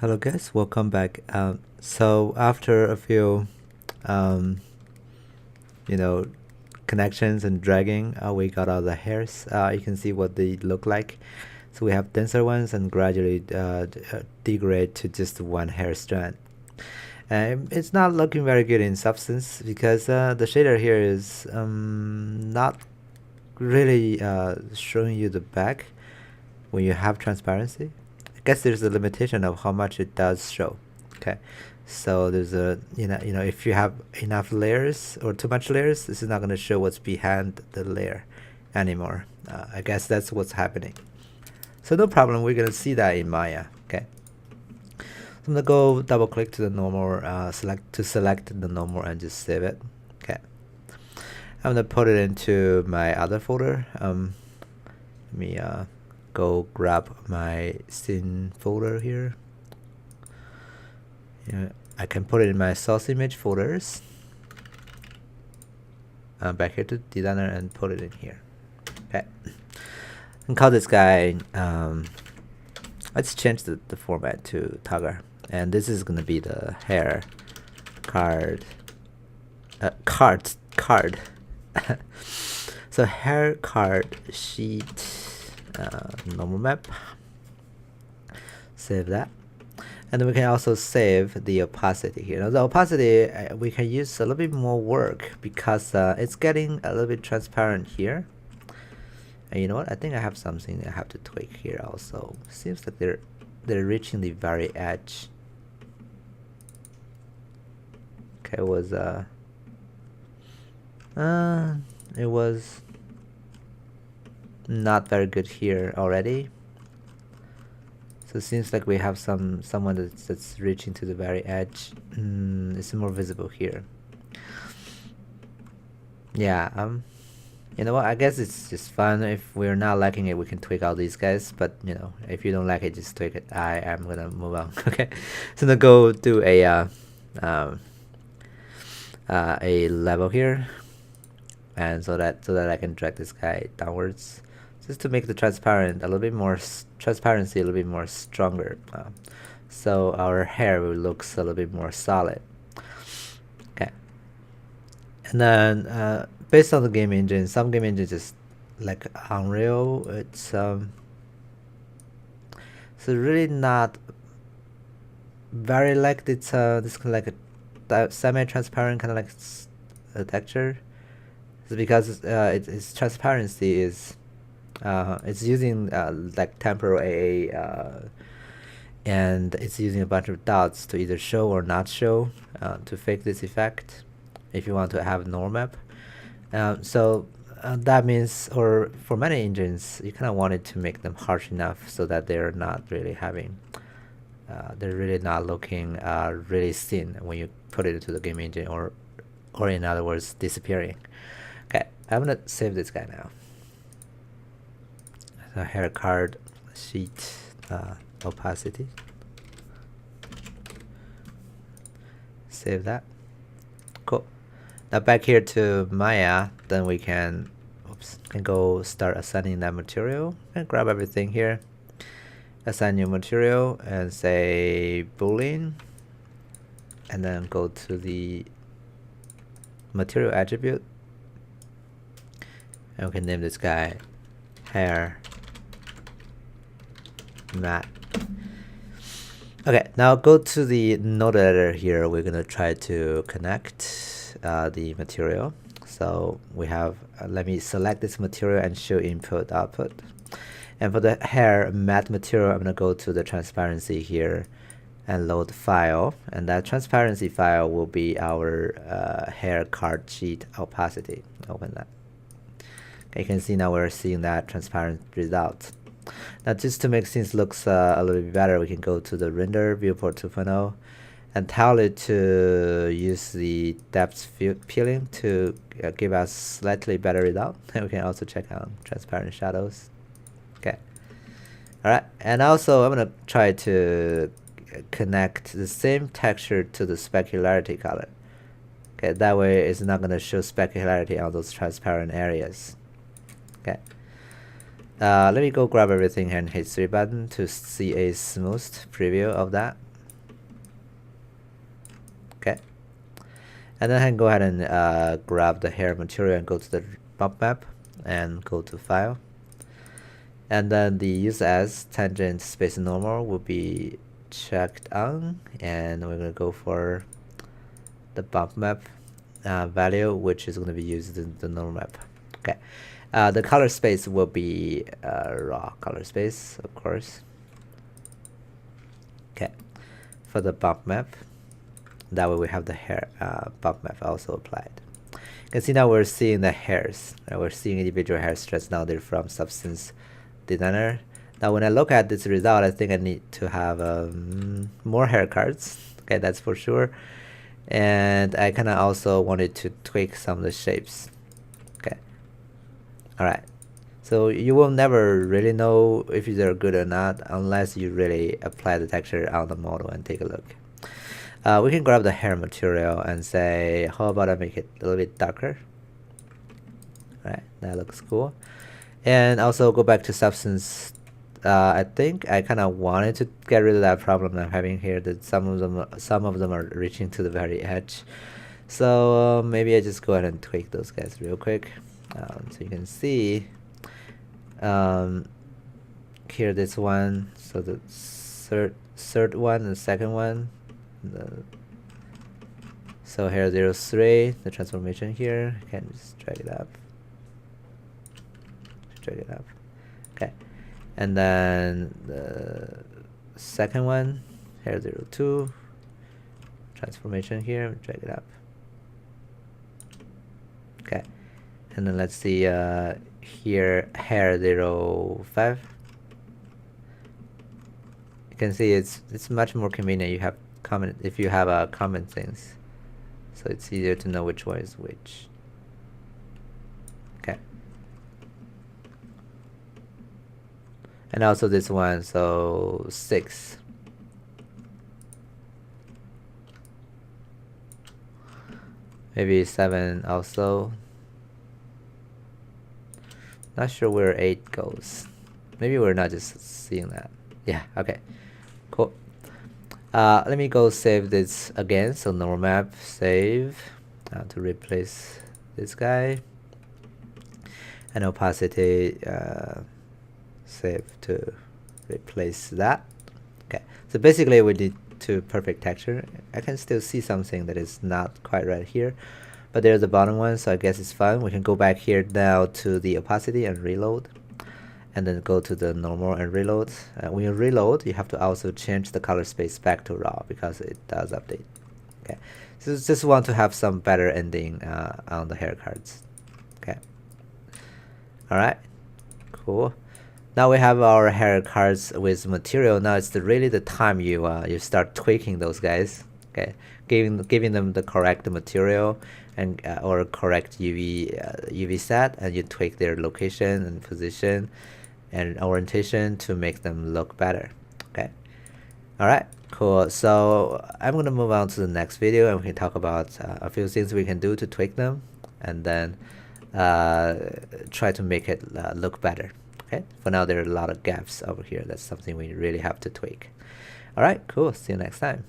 Hello guys, welcome back. So after a few, um, you know, connections and dragging, we got all the hairs. You can see what they look like. So we have denser ones and gradually degrade to just one hair strand. It's not looking very good in substance because the shader here is not really showing you the back when you have transparency. I guess there's a limitation of how much it does show. Okay, so there's a if you have enough layers or too much layers, this is not going to show what's behind the layer anymore. I guess that's what's happening. So no problem, we're gonna see that in Maya. Okay, so I'm gonna go double click to the normal, select the normal and just save it. Okay, I'm gonna put it into my other folder. Let me go grab my scene folder here. Yeah, I can put it in my source image folders. Back here to designer and put it in here. Okay, and call this guy. Let's change the format to Tugger, and this is gonna be the hair card. Card. So hair card sheet. Normal map. Save that, and then we can also save the opacity here. Now the opacity we can use a little bit more work because it's getting a little bit transparent here. And you know what? I think I have something I have to tweak here also. Seems like they're reaching the very edge. Okay, it was not very good here already. So it seems like we have someone that's reaching to the very edge. It's more visible here. Yeah, you know what? I guess it's just fun. If we're not liking it, we can tweak all these guys. But you know, if you don't like it, just tweak it. I am gonna move on. Okay, so now go do a level here, and so that I can drag this guy downwards, just to make the transparency a little bit more stronger. So our hair will looks a little bit more solid. Okay, and then based on the game engine, some game engines just like Unreal, it's really not very like this kind of like a semi-transparent kind of like a texture. It's because its transparency is it's using like temporal AA and it's using a bunch of dots to either show or not show to fake this effect if you want to have norm map. So that means, or for many engines, you kind of wanted to make them harsh enough so that they're not really having, they're really not looking really thin when you put it into the game engine, or in other words, disappearing. Okay, I'm gonna save this guy now. So hair card sheet opacity. Save that. Cool. Now back here to Maya, then we can go start assigning that material and grab everything here. Assign new material and say boolean, and then go to the material attribute, and we can name this guy hair matte. Okay, now go to the node editor here. We're gonna try to connect the material. So we have, let me select this material and show input output. And for the hair matte material, I'm gonna go to the transparency here and load the file. And that transparency file will be our hair card sheet opacity. Open that. Okay, you can see now we're seeing that transparent result. Now just to make things looks a little bit better, we can go to the render viewport 2.0 and tell it to use the depth peeling to give us slightly better result. And we can also check out transparent shadows. Okay. All right, and also I'm gonna try to connect the same texture to the specularity color. Okay, that way it's not gonna show specularity on those transparent areas. Okay. Let me go grab everything and hit 3 button to see a smooth preview of that. Okay. And then I can go ahead and grab the hair material and go to the bump map and go to file. And then the use as tangent space normal will be checked on, and we're gonna go for the bump map value, which is gonna be used in the normal map. Okay. The color space will be raw color space, of course. Okay. For the bump map, that way we have the hair bump map also applied. You can see now we're seeing the hairs. We're seeing individual hair threads now. They're from Substance Designer. Now when I look at this result, I think I need to have more hair cards. Okay, that's for sure. And I kind of also wanted to tweak some of the shapes. Okay. All right. So you will never really know if they're good or not unless you really apply the texture on the model and take a look. We can grab the hair material and say, how about I make it a little bit darker? All right, that looks cool. And also go back to Substance. I think I kind of wanted to get rid of that problem I'm having here, that some of them are reaching to the very edge. So maybe I just go ahead and tweak those guys real quick. So you can see here this one, so the third one and the second one, so here 0.3, the transformation here, I can just drag it up, okay. And then the second one, here 0.2, transformation here, drag it up, okay. And then let's see here, hair 0.5. You can see it's much more convenient. You have comment if you have common things, so it's easier to know which one is which. Okay. And also this one, so 6. Maybe 7 also. Not sure where 8 goes. Maybe we're not just seeing that. Yeah, okay. Cool. Let me go save this again. So normal map, save to replace this guy. And opacity, save to replace that. Okay. So basically we did to perfect texture. I can still see something that is not quite right here, but there's the bottom one, so I guess it's fine. We can go back here now to the opacity and reload, and then go to the normal and reload. When you reload, you have to also change the color space back to raw because it does update. Okay, so just want to have some better ending on the hair cards. Okay, all right, cool. Now we have our hair cards with material. Now it's really the time you you start tweaking those guys. Okay, giving them the correct material and or correct UV set, and you tweak their location and position and orientation to make them look better. Okay, all right, cool. So I'm gonna move on to the next video, and we can talk about a few things we can do to tweak them, and then try to make it look better. Okay, for now there are a lot of gaps over here. That's something we really have to tweak. All right, cool. See you next time.